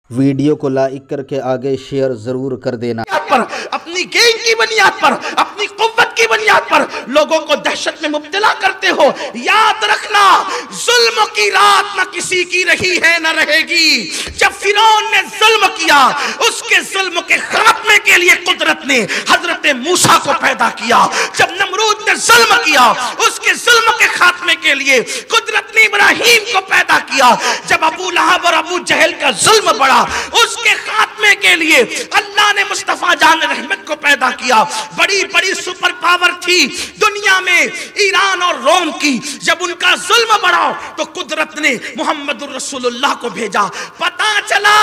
Video کو like کر کے آگے شیئر ضرور کر دینا۔ اپنی گینگ کی بنیاد پر، اپنی قوت کی بنیاد پر لوگوں کو دہشت میں مبتلا کرتے ہو۔ یاد رکھنا، ظلم کی رات نہ کسی کی رہی ہے نہ رہے گی۔ جب فرعون نے ظلم کیا، اس کے ظلم کے خاتمے کے لیے قدرت نے حضرت موسیٰ کو پیدا کیا۔ جب نمرود نے ظلم کیا، اس کے ظلم کے خاتمے کے لیے قدرت نے ابراہیم کو پیدا کیا۔ جب ابو لہب اور ابو جہل کا ظلم بڑھا، اس کے خاتمے کے لیے اللہ نے مصطفیٰ جان رحمت کو پیدا کیا۔ بڑی بڑی سپر پاور تھی دنیا میں ایران اور روم کی، جب ان کا ظلم بڑھا تو قدرت نے محمد الرسول اللہ کو بھیجا۔ پتا چلا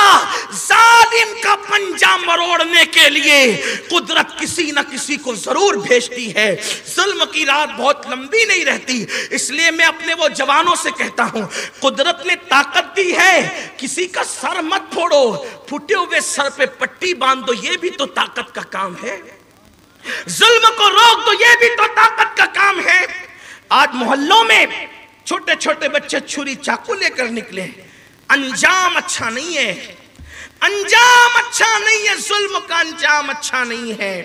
ظالم کا پنجہ مروڑنے کے لیے قدرت کسی نہ کسی کو ضرور بھیجتی ہے۔ ظلم کی رات بہت لمبی نہیں رہتی، اس لیے میں اپنے وہ جوانوں سے کہتا ہوں، قدرت نے طاقت دی ہے، کسی کا سر مت پھوڑو، پھٹے ہوئے سر پہ پٹی باندھ دو، یہ بھی تو طاقت کا کام ہے۔ ظلم کو روک دو، یہ بھی تو طاقت کا کام ہے۔ آج محلوں میں چھوٹے چھوٹے بچے چھری چاقو لے کر نکلے، انجام اچھا نہیں ہے، انجام اچھا نہیں ہے، ظلم کا انجام اچھا نہیں ہے۔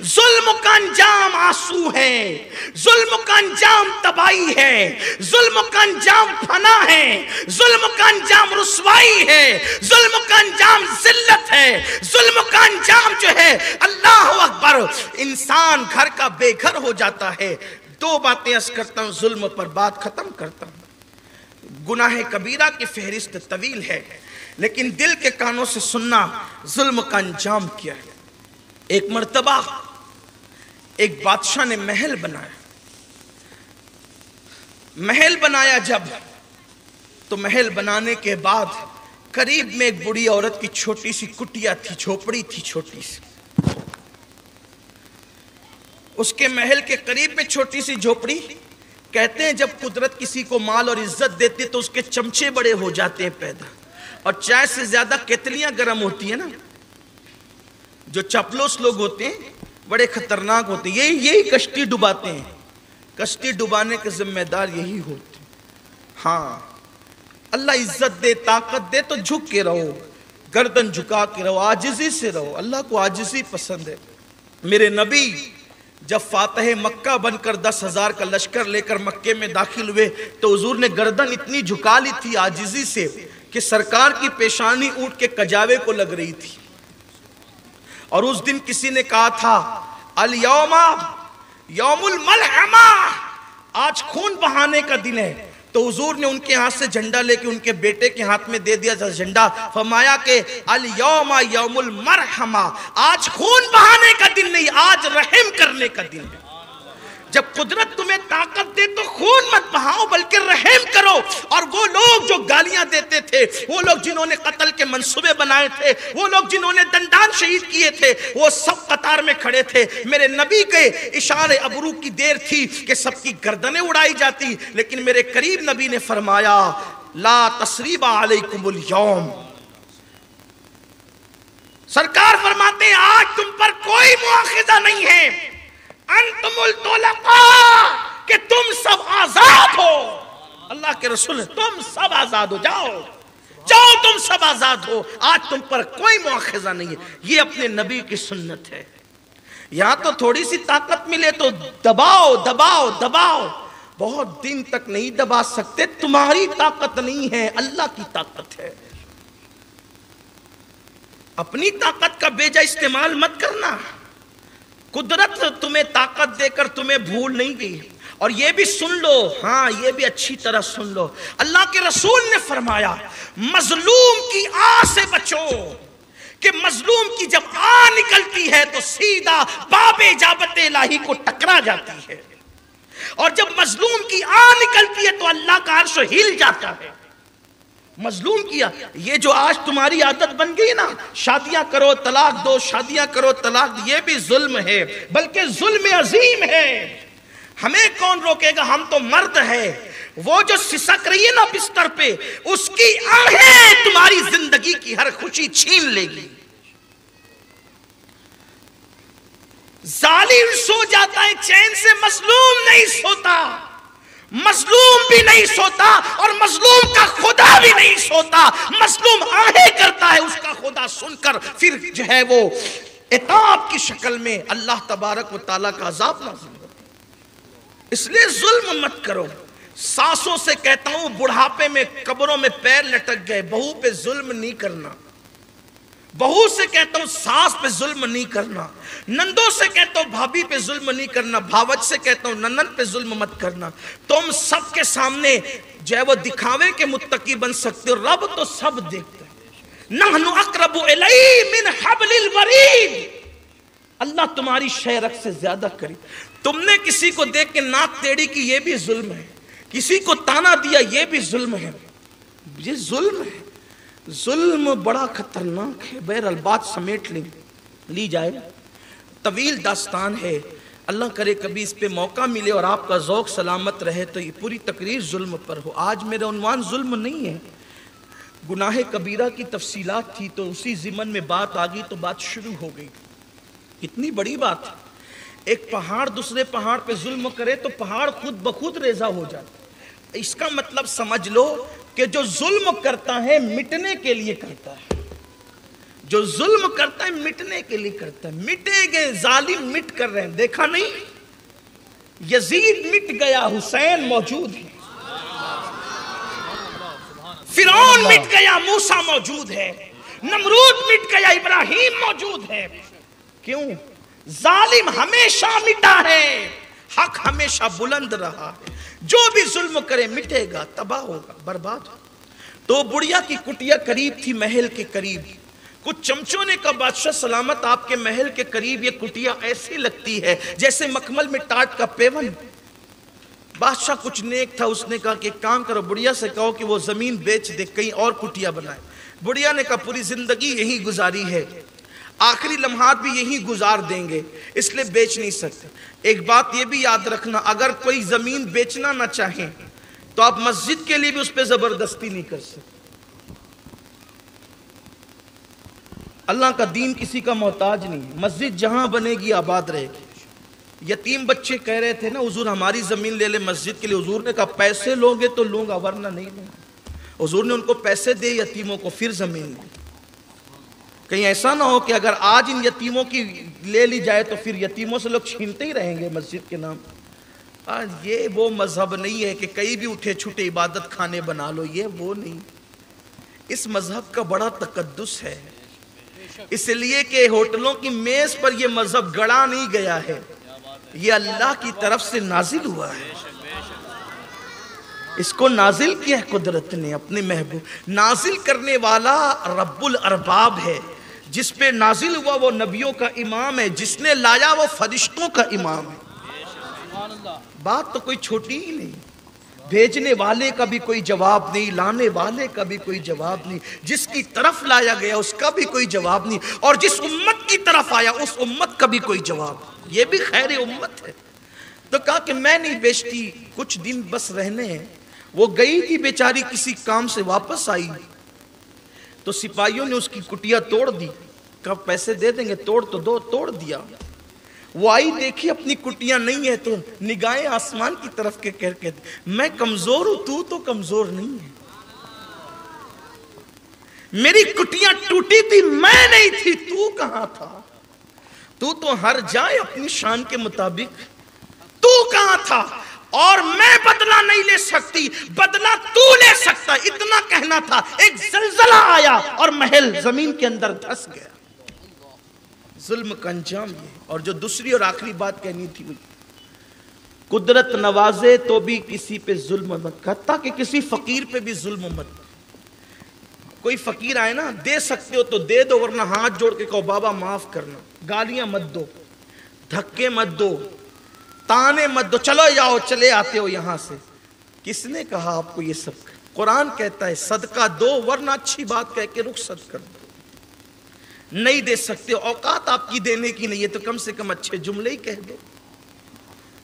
ظلم کا انجام آنسو ہے، ظلم کا انجام تباہی ہے، ظلم کا انجام فنا ہے، ظلم کا انجام رسوائی ہے، ظلم کا انجام ذلت ہے، ظلم کا انجام جو ہے اللہ اکبر، انسان گھر کا بے گھر ہو جاتا ہے۔ دو باتیں عرض کرتا ہوں، ظلم پر بات ختم کرتا ہوں۔ گناہ کبیرہ کی فہرست طویل ہے، لیکن دل کے کانوں سے سننا ظلم کا انجام کیا ہے۔ ایک مرتبہ ایک بادشاہ نے محل بنایا، محل بنایا جب تو محل بنانے کے بعد قریب میں ایک بڑی عورت کی چھوٹی سی کٹیا تھی، جھوپڑی تھی چھوٹی سی۔ اس کے محل کے قریب میں چھوٹی سی جھوپڑی، کہتے ہیں جب قدرت کسی کو مال اور عزت دیتے تو اس کے چمچے بڑے ہو جاتے ہیں پیدا، اور چائے سے زیادہ کیتلیاں گرم ہوتی ہیں نا۔ جو چپلوس لوگ ہوتے ہیں بڑے خطرناک ہوتے ہیں، یہی کشتی ڈباتے ہیں، کشتی ڈبانے کے ذمہ دار یہی ہوتے ہیں۔ ہاں، اللہ عزت دے، طاقت دے تو جھک کے رہو، گردن جھکا کے رہو، عاجزی سے رہو، اللہ کو عاجزی پسند ہے۔ میرے نبی جب فاتح مکہ بن کر 10,000 کا لشکر لے کر مکے میں داخل ہوئے تو حضور نے گردن اتنی جھکا لی تھی عاجزی سے کہ سرکار کی پیشانی اونٹ کے کجاوے کو لگ رہی تھی۔ اور اس دن کسی نے کہا تھا الیوم یوم الملحمہ، آج خون بہانے کا دن ہے، تو حضور نے ان کے ہاتھ سے جھنڈا لے کے ان کے بیٹے کے ہاتھ میں دے دیا تھا جھنڈا، فرمایا کہ الیوم یوم المرحمہ، آج خون بہانے کا دن نہیں، آج رحم کرنے کا دن ہے۔ جب قدرت تمہیں طاقت دے تو خون مت بہاؤ بلکہ رحم کرو۔ اور وہ لوگ جو گالیاں دیتے تھے، وہ لوگ جنہوں نے قتل کے منصوبے بنائے تھے، وہ لوگ جنہوں نے دندان شہید کیے تھے، وہ سب قطار میں کھڑے تھے۔ میرے نبی کے اشارے ابرو کی دیر تھی کہ سب کی گردنیں اڑائی جاتی، لیکن میرے قریب نبی نے فرمایا لا تثریب علیکم اليوم، سرکار فرماتے ہیں آج تم پر کوئی مؤاخذہ نہیں ہے، انتم الطلقاء، کہ تم سب آزاد ہو۔ اللہ کے رسول تم سب آزاد ہو، جاؤ جاؤ تم سب آزاد ہو، آج تم پر کوئی مؤاخذہ نہیں ہے۔ یہ اپنے نبی کی سنت ہے۔ یہاں تو تھوڑی سی طاقت ملے تو دباؤ دباؤ دباؤ، بہت دن تک نہیں دبا سکتے، تمہاری طاقت نہیں ہے، اللہ کی طاقت ہے۔ اپنی طاقت کا بیجا استعمال مت کرنا، قدرت تمہیں طاقت دے کر تمہیں بھول نہیں گئی۔ اور یہ بھی سن لو، ہاں یہ بھی اچھی طرح سن لو، اللہ کے رسول نے فرمایا مظلوم کی آ سے بچو، کہ مظلوم کی جب آ نکلتی ہے تو سیدھا باب اجابت الہی کو ٹکرا جاتی ہے، اور جب مظلوم کی آ نکلتی ہے تو اللہ کا عرش ہل جاتا ہے۔ مظلوم کیا، یہ جو آج تمہاری عادت بن گئی نا، شادیاں کرو طلاق دو، شادیاں کرو طلاق دو، یہ بھی ظلم ہے، بلکہ ظلم عظیم ہے۔ ہمیں کون روکے گا، ہم تو مرد ہیں۔ وہ جو سسک رہی ہے نا بستر پہ، اس کی آہیں تمہاری زندگی کی ہر خوشی چھین لے گی۔ ظالم سو جاتا ہے چین سے، مظلوم نہیں سوتا، مظلوم بھی نہیں سوتا اور مظلوم کا خدا بھی نہیں سوتا۔ مظلوم آہیں کرتا ہے، اس ہوتا سن کر پھر جو ہے وہ عتاب کی شکل میں اللہ تبارک و تعالیٰ کا عذاب نازل ہوتا. اس لیے ظلم مت کرو. ساسوں سے کہتا ہوں بڑھاپے میں قبروں میں پیر لٹک گئے، بہو پہ ظلم نہیں کرنا. بہو سے کہتا ہوں ساس پہ ظلم نہیں کرنا. نندوں سے کہتا ہوں بھابھی پہ ظلم نہیں کرنا. بھاوج سے کہتا ہوں ننند پہ ظلم مت کرنا. تم سب کے سامنے جو ہے وہ دکھاوے کے متقی بن سکتے ہو، رب تو سب دیکھتا ہے. نحن اقرب الیہ من حبل الورید. اللہ تمہاری شہرت سے زیادہ قریب. تم نے کسی کو دیکھ کے ناک ٹیڑھی کی، یہ بھی ظلم ہے. کسی کو تانا دیا، یہ بھی ظلم ہے. یہ ظلم ہے. ظلم بڑا خطرناک ہے. بہرحال بات سمیٹ لی جائے، طویل داستان ہے. اللہ کرے کبھی اس پہ موقع ملے اور آپ کا ذوق سلامت رہے تو یہ پوری تقریر ظلم پر ہو. آج میرا عنوان ظلم نہیں ہے، گناہ کبیرہ کی تفصیلات تھی تو اسی ضمن میں بات آ گئی تو بات شروع ہو گئی. کتنی بڑی بات ہے. ایک پہاڑ دوسرے پہاڑ پہ ظلم کرے تو پہاڑ خود بخود ریزہ ہو جاتا. اس کا مطلب سمجھ لو کہ جو ظلم کرتا ہے مٹنے کے لیے کرتا ہے. جو ظلم کرتا ہے مٹنے کے لیے کرتا ہے. مٹے گئے ظالم مٹ کر رہے ہیں. دیکھا نہیں یزید مٹ گیا، حسین موجود ہے. فرعون مٹ گیا، موسیٰ موجود ہے. نمرود مٹ گیا، ابراہیم موجود ہے. کیوں؟ ظالم ہمیشہ مٹا ہے، حق ہمیشہ بلند رہا ہے. جو بھی ظلم کرے مٹے گا، تباہ ہوگا، برباد ہوگا. تو بڑھیا کی کٹیا قریب تھی محل کے قریب. کچھ چمچوں نے کہا بادشاہ سلامت آپ کے محل کے قریب یہ کٹیا ایسی لگتی ہے جیسے مکمل میں ٹاٹ کا پیون. بادشاہ کچھ نیک تھا، اس نے کہا کہ ایک کام کرو، بڑھیا سے کہو کہ وہ زمین بیچ دے، کہیں اور کٹیا بنائے. بڑھیا نے کہا پوری زندگی یہی گزاری ہے، آخری لمحات بھی یہی گزار دیں گے، اس لیے بیچ نہیں سکتے. ایک بات یہ بھی یاد رکھنا، اگر کوئی زمین بیچنا نہ چاہیں تو آپ مسجد کے لیے بھی اس پہ زبردستی نہیں کر سکتے. اللہ کا دین کسی کا محتاج نہیں. مسجد جہاں بنے گی آباد رہے گی. یتیم بچے کہہ رہے تھے نا حضور ہماری زمین لے لے مسجد کے لیے. حضور نے کہا پیسے لو گے تو لوں گا ورنہ نہیں لوں گا. حضور نے ان کو پیسے دے یتیموں کو، پھر زمین لی. کہیں ایسا نہ ہو کہ اگر آج ان یتیموں کی لے لی جائے تو پھر یتیموں سے لوگ چھینتے ہی رہیں گے مسجد کے نام. آج یہ وہ مذہب نہیں ہے کہ کہیں بھی اٹھے چھوٹے عبادت خانے بنا لو، یہ وہ نہیں. اس مذہب کا بڑا تقدس ہے، اس لیے کہ ہوٹلوں کی میز پر یہ مذہب گڑا نہیں گیا ہے، یہ اللہ کی طرف سے نازل ہوا ہے. اس کو نازل کیا ہے قدرت نے اپنے محبوب. نازل کرنے والا رب الارباب ہے. جس پہ نازل ہوا وہ نبیوں کا امام ہے، جس نے لایا وہ فرشتوں کا امام ہے. بات تو کوئی چھوٹی ہی نہیں. بھیجنے والے کا بھی کوئی جواب نہیں، لانے والے کا بھی کوئی جواب نہیں، جس کی طرف لایا گیا اس کا بھی کوئی جواب نہیں، اور جس امت کی طرف آیا اس امت کا بھی کوئی جواب. یہ بھی خیر امت ہے. تو کہا کہ میں نہیں بیچتی، کچھ دن بس رہنے ہیں. وہ گئی تھی بیچاری کسی کام سے، واپس آئی تو سپاہیوں نے اس کی کٹیا توڑ دی. کہا پیسے دے دیں گے، توڑ تو دو. توڑ دیا. وہ آئی دیکھی اپنی کٹیاں نہیں ہے تو نگاہیں آسمان کی طرف کے کہہ کے میں کمزور ہوں، تو کمزور نہیں ہے. میری کٹیاں ٹوٹی تھی، میں نہیں تھی، تو کہاں تھا؟ تو ہر جائے اپنی شان کے مطابق. تو کہاں تھا؟ اور میں بدلہ نہیں لے سکتی، بدلہ تو لے سکتا. اتنا کہنا تھا. ایک زلزلہ آیا اور محل زمین کے اندر دھس گیا. ظلم کا انجام یہ. اور جو دوسری اور آخری بات کہنی تھی، قدرت نوازے تو بھی کسی پہ ظلم مت، حتیٰ کہ کسی فقیر پہ بھی ظلم مت. کوئی فقیر آئے نا، دے سکتے ہو تو دے دو، ورنہ ہاتھ جوڑ کے کہو بابا معاف کرنا. گالیاں مت دو، دھکے مت دو، تانے مت دو. چلو جاؤ، چلے آتے ہو یہاں سے. کس نے کہا آپ کو یہ سب؟ قرآن کہتا ہے صدقہ دو، ورنہ اچھی بات کہہ کے رخصت کر دو. نہیں دے سکتے، اوقات آپ کی دینے کی نہیں ہے تو کم سے کم اچھے جملے ہی کہہ دو.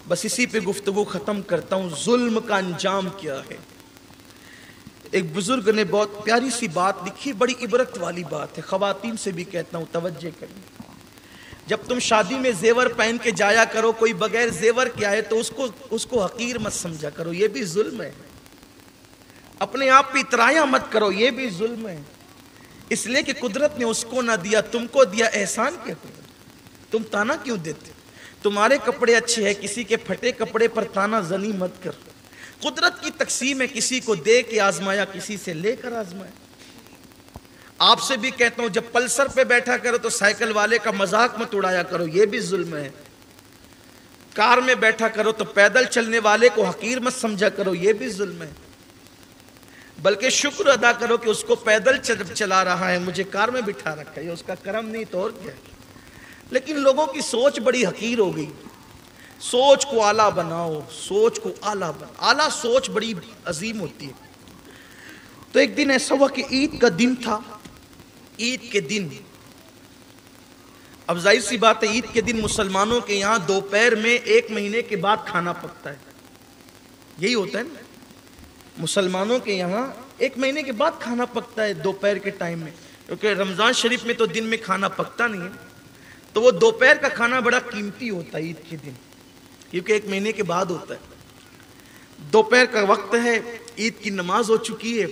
بس اسی پہ گفتگو ختم کرتا ہوں. ظلم کا انجام کیا ہے؟ ایک بزرگ نے بہت پیاری سی بات لکھی، بڑی عبرت والی بات ہے. خواتین سے بھی کہتا ہوں توجہ کریں. جب تم شادی میں زیور پہن کے جایا کرو، کوئی بغیر زیور کے آئے تو اس کو حقیر مت سمجھا کرو، یہ بھی ظلم ہے. اپنے آپ پہ اترایا مت کرو، یہ بھی ظلم ہے. اس لیے کہ قدرت نے اس کو نہ دیا تم کو دیا، احسان کیا قدرت؟ تم تانا کیوں دیتے؟ تمہارے کپڑے اچھے ہیں، کسی کے پھٹے کپڑے پر تانا زنی مت کر۔ قدرت کی تقسیم ہے، کسی کو دے کے آزمایا، کسی سے لے کر آزمایا۔ آپ سے بھی کہتا ہوں جب پلسر پہ بیٹھا کرو تو سائیکل والے کا مذاق مت اڑایا کرو، یہ بھی ظلم ہے۔ کار میں بیٹھا کرو تو پیدل چلنے والے کو حقیر مت سمجھا کرو، یہ بھی ظلم ہے۔ بلکہ شکر ادا کرو کہ اس کو پیدل چلا رہا ہے، مجھے کار میں بٹھا رکھا ہے، یہ اس کا کرم نہیں تو اور کیا ہے۔ لیکن لوگوں کی سوچ بڑی حقیر ہو گئی۔ سوچ کو اعلیٰ بناؤ، سوچ کو اعلیٰ بناؤ، اعلیٰ سوچ بڑی عظیم ہوتی ہے۔ تو ایک دن ایسا ہوا کہ عید کا دن تھا۔ عید کے دن، اب ظاہر سی بات ہے عید کے دن مسلمانوں کے یہاں دوپہر میں 1 مہینے کے بعد کھانا پکتا ہے، یہی ہوتا ہے نا، مسلمانوں کے یہاں 1 مہینے کے بعد کھانا پکتا ہے دوپہر کے ٹائم میں، کیونکہ رمضان شریف میں تو دن میں کھانا پکتا نہیں ہے، تو وہ دوپہر کا کھانا بڑا قیمتی ہوتا ہے عید کے دن، کیونکہ 1 مہینے کے بعد ہوتا ہے۔ دوپہر کا وقت ہے، عید کی نماز ہو چکی ہے،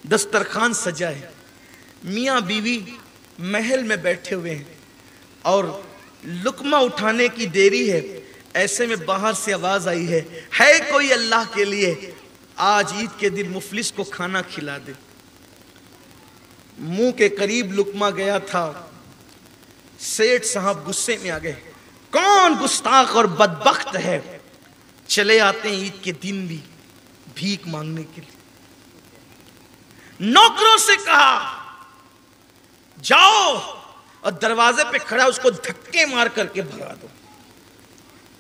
دسترخوان سجا ہے، میاں بیوی محل میں بیٹھے ہوئے ہیں اور لقمہ اٹھانے کی دیری ہے۔ ایسے میں باہر سے آواز آئی ہے کوئی اللہ کے لیے آج عید کے دن مفلس کو کھانا کھلا دے۔ منہ کے قریب لقمہ گیا تھا، سیٹھ صاحب غصے میں آ گئے، کون گستاخ اور بدبخت ہے چلے آتے ہیں عید کے دن بھی بھیک مانگنے کے لیے۔ نوکروں سے کہا جاؤ اور دروازے پہ کھڑا اس کو دھکے مار کر کے بھگا دو،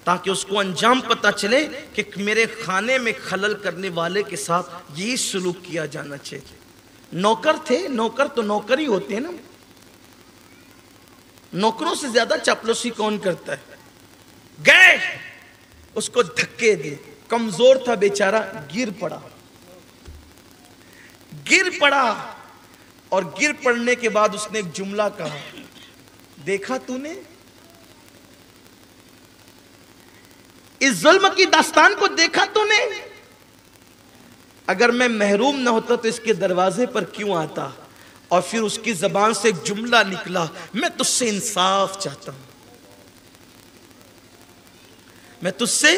تاکہ اس کو انجام پتا چلے کہ میرے کھانے میں خلل کرنے والے کے ساتھ یہی سلوک کیا جانا چاہیے۔ نوکر تھے، نوکر تو نوکر ہی ہوتے ہیں نا، نوکروں سے زیادہ چاپلوسی کون کرتا ہے؟ گئے اس کو دھکے دے، کمزور تھا بیچارہ، گر پڑا اور گر پڑنے کے بعد اس نے ایک جملہ کہا، دیکھا تو نے اس ظلم کی داستان کو، دیکھا تو نے؟ اگر میں محروم نہ ہوتا تو اس کے دروازے پر کیوں آتا؟ اور پھر اس کی زبان سے ایک جملہ نکلا، میں تجھ سے انصاف چاہتا ہوں، میں تجھ سے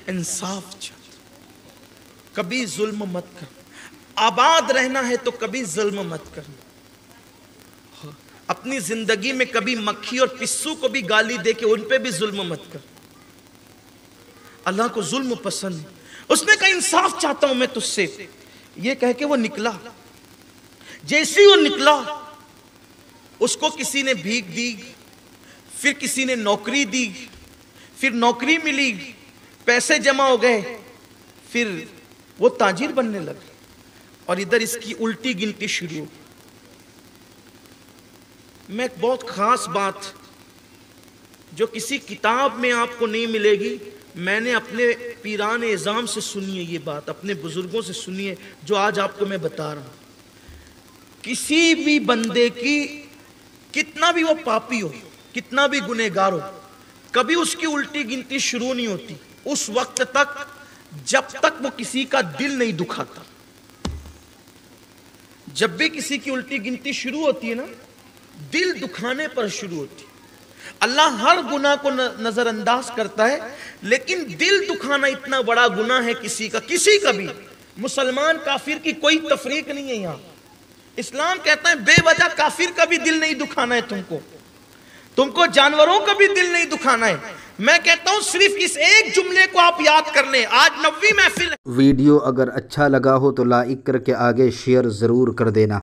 انصاف چاہتا ہوں۔ کبھی ظلم مت کر، آباد رہنا ہے تو کبھی ظلم مت کرنا۔ اپنی زندگی میں کبھی مکھی اور پسو کو بھی گالی دے کے ان پہ بھی ظلم مت کر۔ اللہ کو ظلم پسند ہے۔ اس نے کہا انصاف چاہتا ہوں میں تجھ سے، یہ کہہ کے وہ نکلا۔ جیسے وہ نکلا اس کو کسی نے بھیک دی، پھر کسی نے نوکری دی، پھر نوکری ملی، پیسے جمع ہو گئے، پھر وہ تاجر بننے لگا، اور ادھر اس کی الٹی گنتی شروع ہو۔ میں ایک بہت خاص بات جو کسی کتاب میں آپ کو نہیں ملے گی، میں نے اپنے پیران اعظام سے سنی ہے، یہ بات اپنے بزرگوں سے سنی ہے، جو آج آپ کو میں بتا رہا ہوں۔ کسی بھی بندے کی کتنا بھی وہ پاپی ہو، کتنا بھی گنہگار ہو، کبھی اس کی الٹی گنتی شروع نہیں ہوتی اس وقت تک جب تک وہ کسی کا دل نہیں دکھاتا۔ جب بھی کسی کی الٹی گنتی شروع ہوتی ہے نا، دل دکھانے پر شروع ہوتی ہے۔ اللہ ہر گناہ کو نظر انداز کرتا ہے، لیکن دل دکھانا اتنا بڑا گناہ ہے کسی کا بھی۔ مسلمان کافر کی کوئی تفریق نہیں ہے یہاں۔ اسلام کہتا ہے بے وجہ کافر کا بھی دل نہیں دکھانا ہے، تم کو جانوروں کا بھی دل نہیں دکھانا ہے۔ میں کہتا ہوں صرف اس ایک جملے کو آپ یاد کر لیں۔ آج 90 محفل۔ ویڈیو اگر اچھا لگا ہو تو لائک کر کے آگے شیئر ضرور کر دینا۔